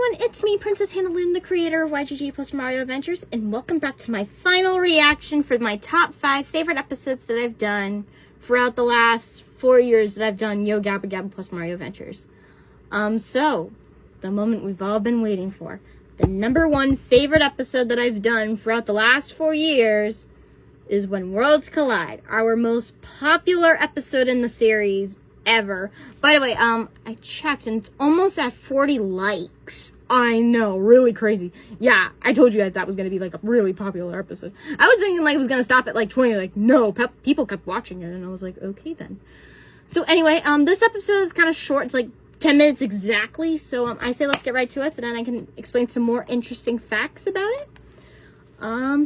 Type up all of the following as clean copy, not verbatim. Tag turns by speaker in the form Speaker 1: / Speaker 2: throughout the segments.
Speaker 1: everyone, it's me, Princess Hannah Lynn, the creator of YGG plus Mario Adventures, and welcome back to my final reaction for my top 5 favorite episodes that I've done throughout the last 4 years that I've done Yo Gabba Gabba plus Mario Adventures. So, the moment we've all been waiting for. The number 1 favorite episode that I've done throughout the last 4 years is When Worlds Collide, our most popular episode in the series ever. By the way, I checked and it's almost at 40 likes. I know, really crazy. Yeah, I told you guys that was going to be like a really popular episode. I was thinking like it was going to stop at like 20, like no, people kept watching it and I was like, okay then. So anyway, this episode is kind of short. It's like 10 minutes exactly. So I say let's get right to it so then I can explain some more interesting facts about it.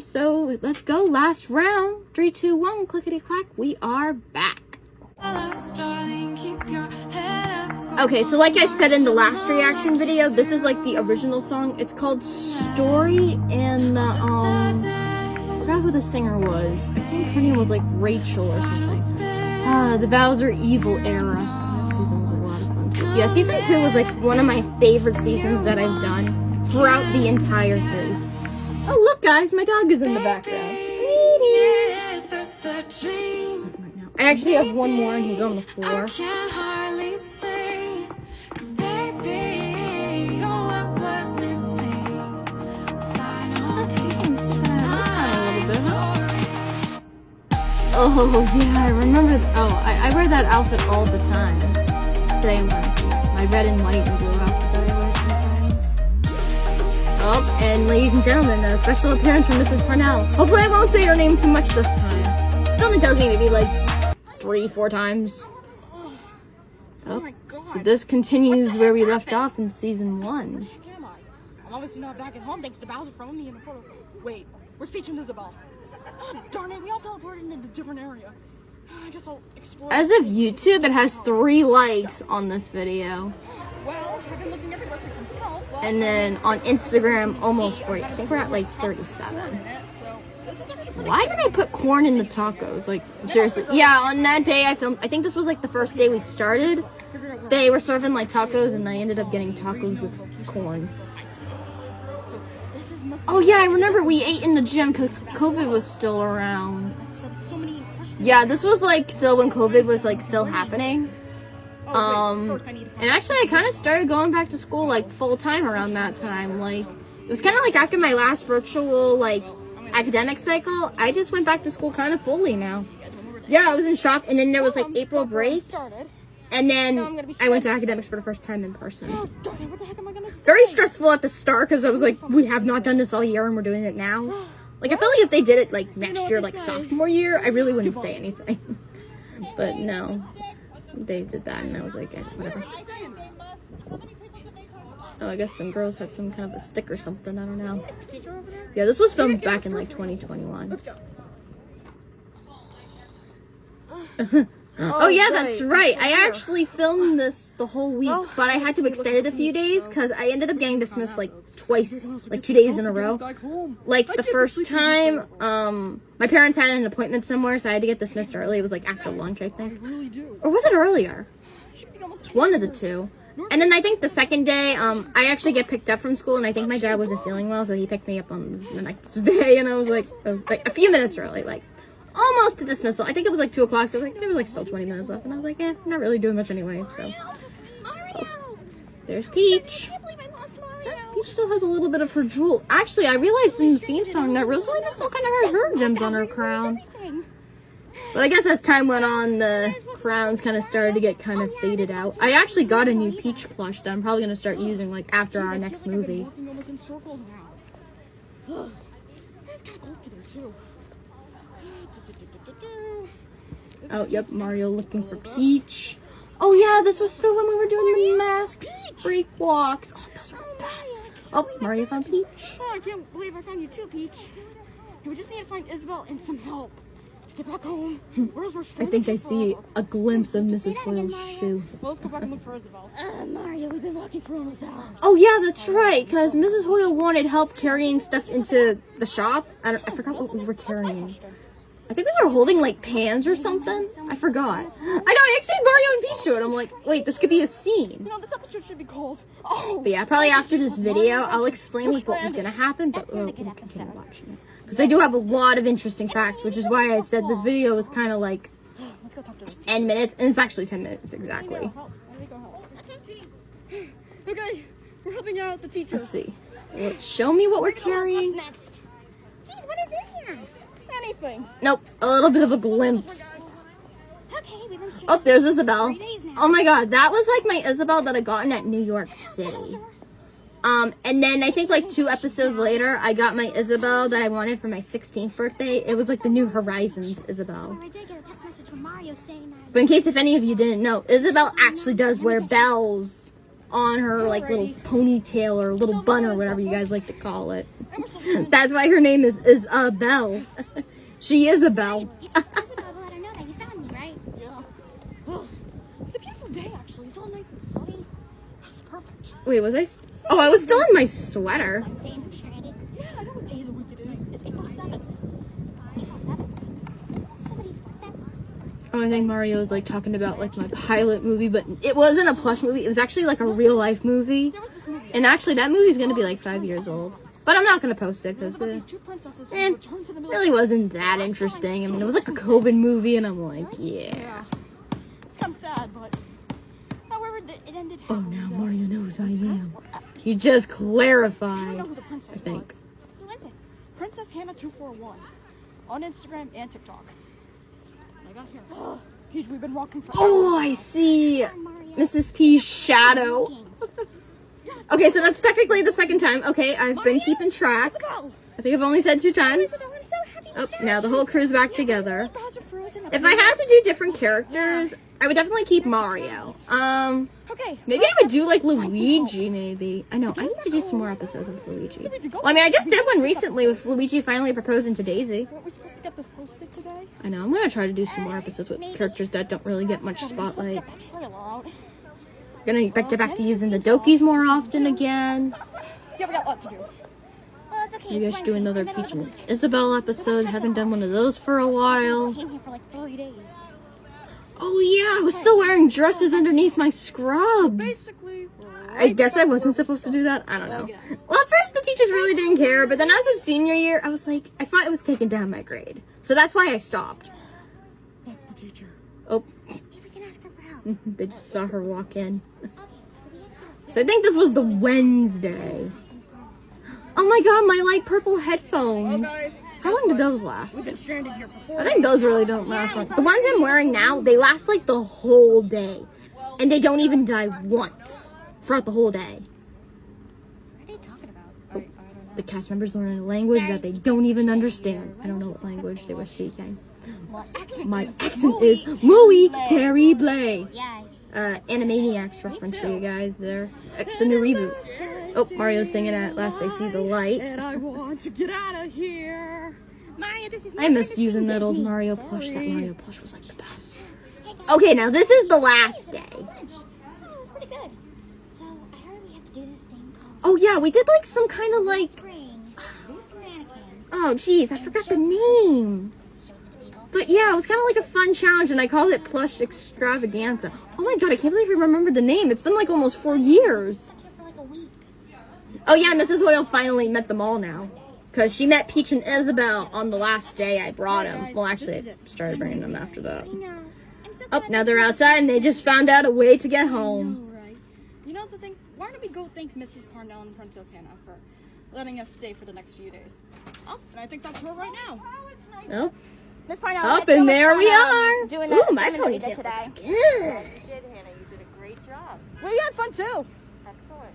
Speaker 1: So let's go. Last round. 3, 2, 1, clickety clack. We are back. Okay, so like I said in the last reaction video, this is like the original song. It's called Story, and I forgot who the singer was. I think her name was like Rachel or something. The Bowser Evil era. That season was a lot of fun. Yeah, season 2 was like one of my favorite seasons that I've done throughout the entire series. Oh look guys, my dog is in the background. I actually have one more and he's on the floor. Oh yeah, I remember. I wear that outfit all the time. Today I'm wearing my red and white and blue outfit that I wear sometimes. Oh, and ladies and gentlemen, a special appearance from Mrs. Parnell. Hopefully I won't say her name too much this time. It only tells me maybe like 3-4 times. Oh my God. So this continues where we left off in season 1.
Speaker 2: Where am I? I'm obviously not back at home thanks to Bowser throwing me in the portal. Wait, where's Peach and Isabelle? Oh, darn it, we all teleported into a different area. I guess I'll explore.
Speaker 1: As of YouTube, it has 3 likes on this video.
Speaker 2: Well, I've been looking everywhere for some help.
Speaker 1: And then on Instagram, almost 40. I think we're at like 37. Why did I put corn in the tacos? Like, seriously. Yeah, on that day I filmed, I think this was like the first day we started. They were serving like tacos and I ended up getting tacos with corn. Oh yeah, I remember we ate in the gym because COVID was still around. Yeah, this was like still when COVID was like still happening. And actually I kind of started going back to school like full time around that time. Like, it was kind of like after my last virtual like academic cycle, I just went back to school kind of fully now. Yeah, I was in shop and then there was like April break. And then I went to academics for the first time in person. Very stressful at the start because I was like, we have not done this all year and we're doing it now. Like, I feel like if they did it like next year, like sophomore year, I really wouldn't say anything. But no, they did that and I was like, eh, whatever. Oh, I guess some girls had some kind of a stick or something, I don't know. Yeah, this was filmed back in like 2021. Oh yeah, that's right. I actually filmed this the whole week, but I had to extend it a few days because I ended up getting dismissed like twice, like 2 days in a row. Like the first time, my parents had an appointment somewhere, so I had to get dismissed early. It was like after lunch, I think. Or was it earlier? One of the two. And then I think the second day, I actually get picked up from school, and I think my dad wasn't feeling well, so he picked me up on the next day, and I was like a few minutes early, like. Almost to dismissal. I think it was like 2 o'clock, so like there was like still 20 minutes left, and I was like, I'm not really doing much anyway, so. Oh, there's Peach. Peach still has a little bit of her jewel. Actually, I realized in the theme song that Rosalina still kind of has her gems on her crown. But I guess as time went on, the crowns kind of started to get kind of faded out. I actually got a new Peach plush that I'm probably going to start using like after our next movie. Oh, yep, Mario looking for Peach. Oh, yeah, this was still when we were doing the mask break walks. Oh, those were the best. Oh, Mario found Peach.
Speaker 2: Oh, I can't believe I found you too, Peach. We just need to find Isabelle and some help to get back home.
Speaker 1: I think I see a glimpse of Mrs. Hoyle's shoe.
Speaker 2: Well, let's go back and look for Isabelle. Mario, we've been walking for almost hours.
Speaker 1: Oh, yeah, that's right, because Mrs. Hoyle wanted help carrying stuff into the shop. I forgot what we were carrying. I think we were holding like pans or something. I forgot. I know, I actually had Mario and Peach do it. I'm like, wait, this could be a scene.
Speaker 2: You know, this episode should be called. Oh.
Speaker 1: But yeah, probably after this video, I'll explain like what was gonna happen, but we'll continue watching it. Because I do have a lot of interesting facts, which is why I said this video was kind of like 10 minutes, and it's actually 10 minutes exactly.
Speaker 2: Okay, we're helping out the teacher.
Speaker 1: Let's see. Show me what we're carrying.
Speaker 2: What's next? Jeez, what is in here? Anything.
Speaker 1: Nope, a little bit of a glimpse.
Speaker 3: Okay, we've been
Speaker 1: Oh, there's Isabel. Oh my god, that was like my Isabel that I gotten at New York City. And then I think like 2 episodes later, I got my Isabel that I wanted for my 16th birthday. It was like the New Horizons Isabel.
Speaker 3: I did get a text message from Mario saying that.
Speaker 1: But in case if any of you didn't know, Isabel actually does wear bells on her like little ponytail or little bun or whatever you guys like to call it. That's why her name is Isabel. She is a bell.
Speaker 3: You just Isabel to let her know that you found me, right?
Speaker 2: Yeah. It's a beautiful day, actually. It's all nice and sunny. It's perfect.
Speaker 1: Wait, was I? Oh, I was still in my sweater.
Speaker 3: Wednesday and I'm stranded.
Speaker 2: Yeah, I know what day of the week it is. It's April 7th.
Speaker 3: April 7th. Somebody's birthday.
Speaker 1: Oh, I think Mario was like talking about like my pilot movie, but it wasn't a plush movie. It was actually like a real life movie.
Speaker 2: There was this movie.
Speaker 1: And actually, that movie's gonna be like 5 years old. But I'm not gonna post it because
Speaker 2: About these
Speaker 1: it
Speaker 2: two princesses who return to the middle
Speaker 1: really wasn't that interesting. I mean, it was like a COVID movie, and I'm like, yeah.
Speaker 2: Yeah. It's kind of sad, but however, it ended.
Speaker 1: Oh, now
Speaker 2: happily.
Speaker 1: Mario knows I am.
Speaker 2: That's what happened.
Speaker 1: You just
Speaker 2: I don't
Speaker 1: clarified.
Speaker 2: know who the princess
Speaker 1: I think.
Speaker 2: was. Who is it? Princess Hannah 241 on Instagram and TikTok. I got here. Peach, we've been rocking for
Speaker 1: Oh, I see Mrs. P's shadow. Okay, so that's technically the second time. Okay, I've been keeping track.
Speaker 2: Isabel.
Speaker 1: I think I've only said 2 times.
Speaker 3: Isabel, I'm so happy.
Speaker 1: Oh, now the whole crew's back together.
Speaker 2: Bowser frozen up
Speaker 1: If I
Speaker 2: here.
Speaker 1: had to do different characters, I would definitely keep Mario.
Speaker 2: Okay.
Speaker 1: Maybe I would do like Luigi, maybe. I know, I need to do some more episodes with Luigi. Well, I mean, I just did one recently with Luigi finally proposing to Daisy.
Speaker 2: Weren't we supposed to get this posted today?
Speaker 1: I know, I'm gonna try to do some more episodes with characters that don't really get much
Speaker 2: We're supposed to
Speaker 1: spotlight.
Speaker 2: get that trailer out.
Speaker 1: Gonna get back to using the Dokis more often again.
Speaker 2: Yeah, we got a lot to do.
Speaker 3: Well, it's okay.
Speaker 1: Maybe I
Speaker 3: It's
Speaker 1: should do
Speaker 3: Wednesday.
Speaker 1: another
Speaker 3: It's the
Speaker 1: Peach
Speaker 3: middle
Speaker 1: and
Speaker 3: of
Speaker 1: Isabel episode. Haven't done one of those for a
Speaker 3: the week.
Speaker 1: while.
Speaker 3: I came here for like 3 days.
Speaker 1: Oh yeah, I was still wearing dresses underneath my scrubs.
Speaker 2: Basically,
Speaker 1: I guess I wasn't supposed to do that. I don't know. Well, at first the teachers really didn't care, but then as of senior year, I was like, I thought it was taking down my grade. So that's why I stopped.
Speaker 2: that's the teacher.
Speaker 1: Oh,
Speaker 3: Maybe we can ask her for help.
Speaker 1: they just saw her walk in.
Speaker 3: Okay, so we have to
Speaker 1: So I think this was the Wednesday. Oh my god, my light purple headphones. How long did those last?
Speaker 2: We've been stranded here for 4
Speaker 1: I think those really don't last long. The ones I'm wearing now, they last like the whole day. And they don't even die once throughout the whole day.
Speaker 3: What are they talking about?
Speaker 2: I don't know.
Speaker 1: The cast members learn a language that they don't even understand. I don't know what language they were speaking. My accent is muy terrible.
Speaker 3: Yes.
Speaker 1: Animaniacs reference for you guys there. The new reboot. Oh, Mario's singing At Last I See the Light.
Speaker 2: And I want to get out of here.
Speaker 3: Mario, this is
Speaker 1: I miss using that old Mario plush. That Mario plush was like the best. Okay, now this is the last day.
Speaker 3: Oh, it was pretty good. So, I heard we have to do this thing called
Speaker 1: Oh yeah, we did like some kind of like...
Speaker 3: bring this mannequin.
Speaker 1: Oh jeez, I forgot the name.
Speaker 3: Show it to the people.
Speaker 1: But yeah, it was kind of like a fun challenge, and I called it Plush Extravaganza. Oh my god, I can't believe I remembered the name. It's been like almost 4 years.
Speaker 3: Stuck here for like a week.
Speaker 1: Oh yeah, Mrs. Hoyle finally met them all now. Because she met Peach and Isabel on the last day I brought them. Well, actually, I started bringing them after that.
Speaker 3: I know. I'm so
Speaker 1: Oh,
Speaker 3: glad
Speaker 1: now
Speaker 3: that
Speaker 1: they're
Speaker 3: you-
Speaker 1: outside, and they just found out a way to get home.
Speaker 2: All right. You know the thing? Why don't we go thank Mrs. Parnell and Princess Hannah for letting us stay for the next few days? Oh, and I think that's her right now.
Speaker 1: Oh,
Speaker 3: Miss Parnell.
Speaker 1: up
Speaker 3: let's go,
Speaker 1: and
Speaker 3: Miss
Speaker 1: there we
Speaker 3: Parnell.
Speaker 1: are.
Speaker 3: Doing
Speaker 1: Ooh,
Speaker 3: that
Speaker 1: my
Speaker 3: assignment that we did
Speaker 1: ponytail
Speaker 3: today.
Speaker 1: looks good.
Speaker 4: You did, Hannah. You did a great job.
Speaker 2: We had fun too.
Speaker 4: Excellent.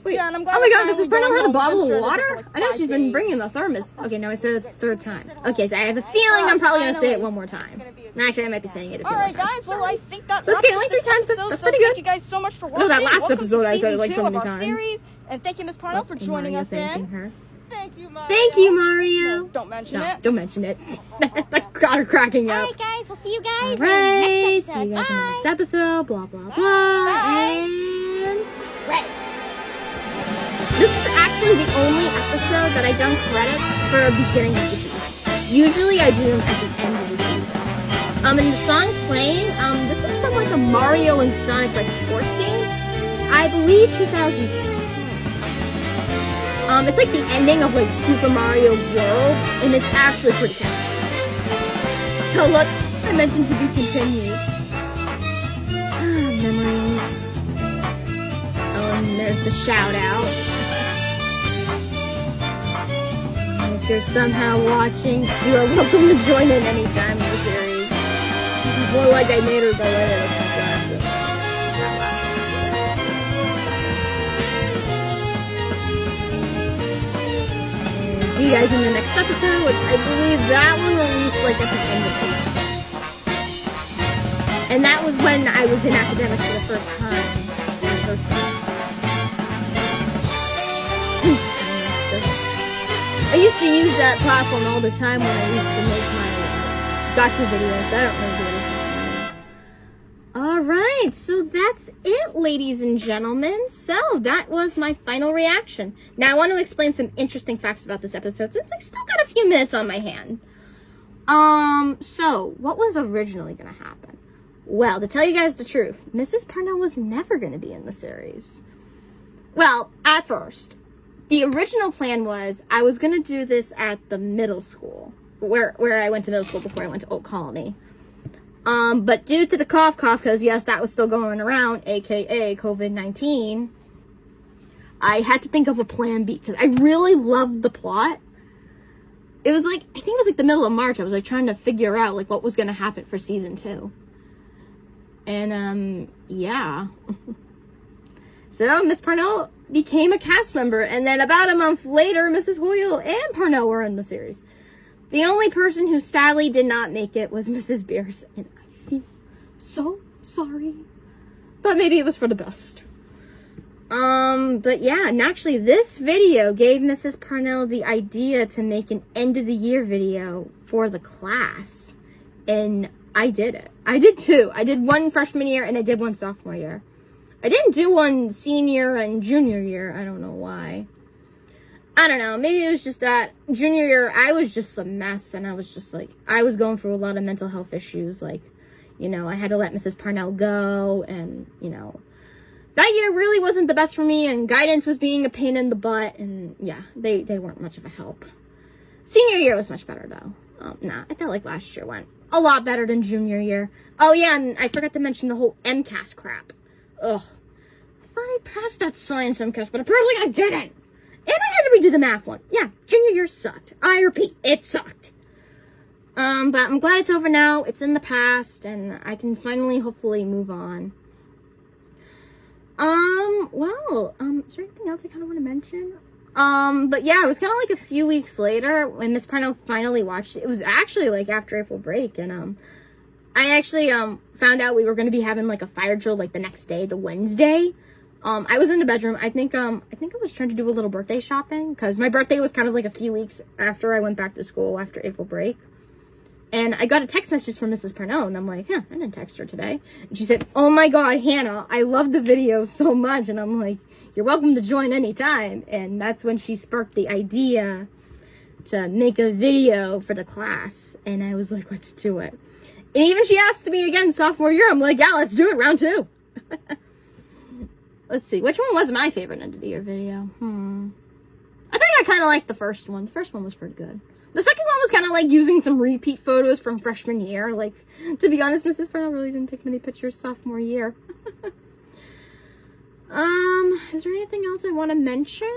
Speaker 1: Wait,
Speaker 2: Yeah, and I'm
Speaker 1: oh
Speaker 2: glad
Speaker 1: my
Speaker 2: we're
Speaker 1: god,
Speaker 2: finally
Speaker 1: Mrs. Parnell
Speaker 2: going
Speaker 1: had a
Speaker 2: home.
Speaker 1: bottle
Speaker 2: We've
Speaker 1: of
Speaker 2: been stranded
Speaker 1: water?
Speaker 2: for like
Speaker 1: I know
Speaker 2: 5
Speaker 1: she's been
Speaker 2: days.
Speaker 1: bringing the thermos. Okay, now I said it the 3rd time. Okay, so I have a feeling I'm probably going to say it one more time. Actually, I might be saying it a few
Speaker 2: All
Speaker 1: more
Speaker 2: right,
Speaker 1: times.
Speaker 2: guys. Well, I think that.
Speaker 1: That's
Speaker 2: wraps
Speaker 1: okay,
Speaker 2: up
Speaker 1: only 3
Speaker 2: this
Speaker 1: times.
Speaker 2: episode,
Speaker 1: That's
Speaker 2: so
Speaker 1: pretty
Speaker 2: Thank
Speaker 1: good.
Speaker 2: you guys so much for watching.
Speaker 1: No, that last
Speaker 2: Welcome
Speaker 1: episode
Speaker 2: to
Speaker 1: I said it
Speaker 2: season
Speaker 1: like so
Speaker 2: 2
Speaker 1: many
Speaker 2: of our
Speaker 1: times.
Speaker 2: Series. And thank you, Miss Parnell, for
Speaker 1: And
Speaker 2: joining
Speaker 1: Mario
Speaker 2: us
Speaker 1: thanking
Speaker 2: in.
Speaker 1: her.
Speaker 4: Thank you, Mario.
Speaker 1: Thank you, Mario.
Speaker 2: Don't mention
Speaker 1: No,
Speaker 2: it.
Speaker 1: don't mention it. Got her cracking
Speaker 3: All
Speaker 1: up.
Speaker 3: right, guys. We'll see you guys
Speaker 1: All
Speaker 3: in
Speaker 1: right,
Speaker 3: the next
Speaker 1: see
Speaker 3: episode.
Speaker 1: you guys in the
Speaker 3: Bye.
Speaker 1: next episode. Blah, blah, blah.
Speaker 2: Bye.
Speaker 1: And credits. This is actually the only episode that I done credits for a beginning of the season. Usually I do them at the end of the season. And the song playing, this was from like a Mario and Sonic like sports game. I believe 2010. It's like the ending of like Super Mario World, and it's actually pretty catchy. Oh look, I mentioned to be continued. Memories. Oh, and there's the shout out. If you're somehow watching, you are welcome to join in anytime in the series. It's more like I made her go in it. See you guys in the next episode, which I believe that one released like at the end of the And that was when I was in academics for the first time. I used to use that platform all the time when I used to make my gotcha videos. I don't really do anything. Alright, so that's it, ladies and gentlemen. So, that was my final reaction. Now, I want to explain some interesting facts about this episode, since I still got a few minutes on my hand. So, what was originally going to happen? Well, to tell you guys the truth, Mrs. Parnell was never going to be in the series. Well, at first. The original plan was I was going to do this at the middle school, where I went to middle school before I went to Oak Colony. But due to the cough, because yes, that was still going around, aka COVID-19, I had to think of a plan B, because I really loved the plot. It was like, I think it was like the middle of March, I was like trying to figure out like what was going to happen for season 2. And, yeah. So, Miss Parnell became a cast member, and then about a month later, Mrs. Hoyle and Parnell were in the series. The only person who sadly did not make it was Mrs. Bierce, and I feel so sorry. But maybe it was for the best. But yeah, and actually this video gave Mrs. Parnell the idea to make an end of the year video for the class. And I did it. I did 2. I did one freshman year and I did one sophomore year. I didn't do one senior and junior year. I don't know why. I don't know. Maybe it was just that junior year, I was just a mess. And I was just like, I was going through a lot of mental health issues. Like, you know, I had to let Mrs. Parnell go. And, you know, that year really wasn't the best for me. And guidance was being a pain in the butt. And yeah, they weren't much of a help. Senior year was much better though. Nah, I felt like last year went a lot better than junior year. Oh yeah, and I forgot to mention the whole MCAS crap. Ugh. I thought I passed that science MCAS, but apparently I didn't. And I had to redo the math one. Yeah, junior year sucked. I repeat, it sucked. But I'm glad it's over now. It's in the past, and I can finally, hopefully, move on. Is there anything else I kind of want to mention? But yeah, it was kind of like a few weeks later when Miss Parnell finally watched it. It was actually like after April break, and I actually found out we were going to be having like a fire drill like the next day, the Wednesday. I was in the bedroom. I think I was trying to do a little birthday shopping because my birthday was kind of like a few weeks after I went back to school after April break. And I got a text message from Mrs. Parnell, and I'm like, I didn't text her today. And she said, oh my God, Hannah, I love the video so much. And I'm like, you're welcome to join anytime. And that's when she sparked the idea to make a video for the class. And I was like, let's do it. And even she asked me again sophomore year. I'm like, yeah, let's do it, round 2. Let's see, which one was my favorite end of the year video? I think I kind of liked the first one. The first one was pretty good. The second one was kind of like using some repeat photos from freshman year. Like, to be honest, Mrs. Parnell really didn't take many pictures sophomore year. Is there anything else I want to mention?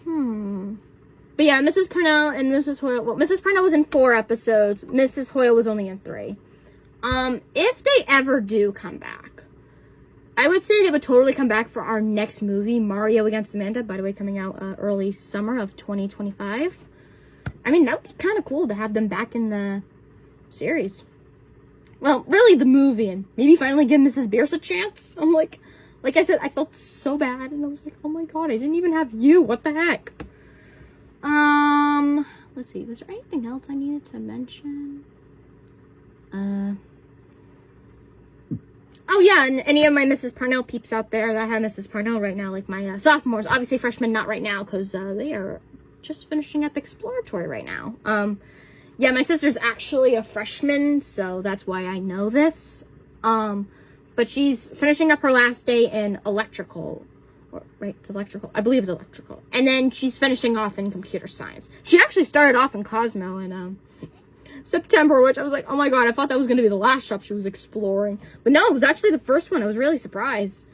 Speaker 1: But yeah, Mrs. Parnell and Mrs. Hoyle, well, Mrs. Parnell was in 4 episodes. Mrs. Hoyle was only in 3. If they ever do come back, I would say they would totally come back for our next movie, Mario Against Amanda, by the way, coming out early summer of 2025. I mean, that would be kind of cool to have them back in the series. Well, really the movie, and maybe finally give Mrs. Bierce a chance. I'm like I said, I felt so bad, and I was like, oh my God, I didn't even have you. What the heck? Let's see, was there anything else I needed to mention? Oh yeah, and any of my Mrs. Parnell peeps out there that have Mrs. Parnell right now, like my sophomores, obviously freshmen not right now, because they are just finishing up exploratory right now. Yeah, my sister's actually a freshman, so that's why I know this. But she's finishing up her last day in electrical. Right, it's electrical. I believe it's electrical. And then she's finishing off in computer science. She actually started off in Cosmo in September, which I was like, oh my god, I thought that was going to be the last shop she was exploring. But no, it was actually the first one. I was really surprised.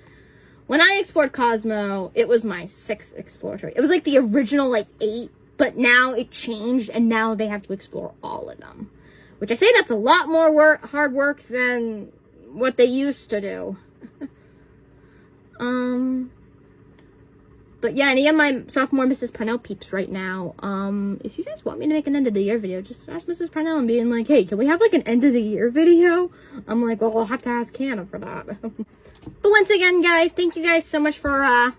Speaker 1: When I explored Cosmo, it was my 6th exploratory. It was like the original, like, 8, but now it changed, and now they have to explore all of them. Which I say that's a lot more hard work than what they used to do. But yeah, any of my sophomore Mrs. Parnell peeps right now, if you guys want me to make an end of the year video, just ask Mrs. Parnell and being like, hey, can we have like an end of the year video? I'm like, well, I'll have to ask Hannah for that. But once again, guys, thank you guys so much for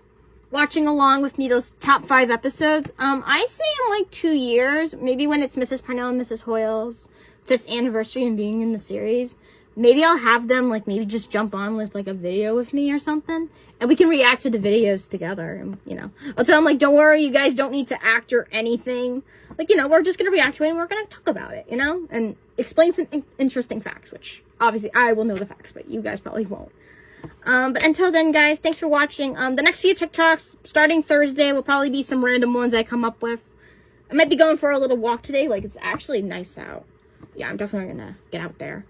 Speaker 1: watching along with me those top 5 episodes. I say in like 2 years, maybe when it's Mrs. Parnell and Mrs. Hoyle's 5th anniversary and being in the series, maybe I'll have them, like, maybe just jump on with, like, a video with me or something. And we can react to the videos together. And, you know, I'll tell them, like, don't worry, you guys don't need to act or anything. Like, you know, we're just going to react to it and we're going to talk about it, you know? And explain some interesting facts, which, obviously, I will know the facts, but you guys probably won't. But until then, guys, thanks for watching. The next few TikToks, starting Thursday, will probably be some random ones I come up with. I might be going for a little walk today. Like, it's actually nice out. Yeah, I'm definitely going to get out there.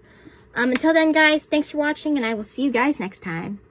Speaker 1: Until then, guys, thanks for watching, and I will see you guys next time.